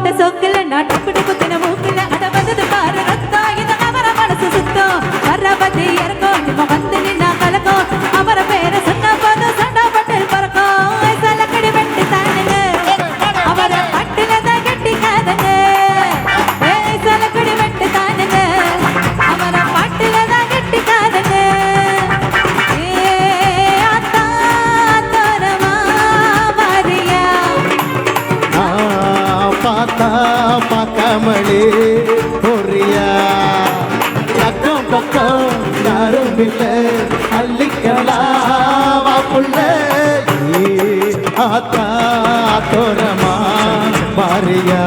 போட்ட சொக்கல நாட்டுக்குடி குத்தின மூக்கல அட வந்தது பாரு ரத்தம் இந்த அவர மனசு சுத்தம் வர பத்தி இறங்கும் இப்ப வந்து நின்னா கலக்கும் அவர பேரை சொன்ன போதும் சண்டா பட்டு பறக்கும் சலக்கடி வெட்டி தானுங்க அவர பட்டுல தான் கட்டிக்காதங்க சலக்கடி வெட்டி தானுங்க அவர பட்டுல தான் கட்டிக்காதங்க பார்க்காமலே பொறியா பக்கம் பக்கம் யாரும் இல்லை அள்ளிக்கலாவா புள்ள ஆத்தா தோரமா மாறியா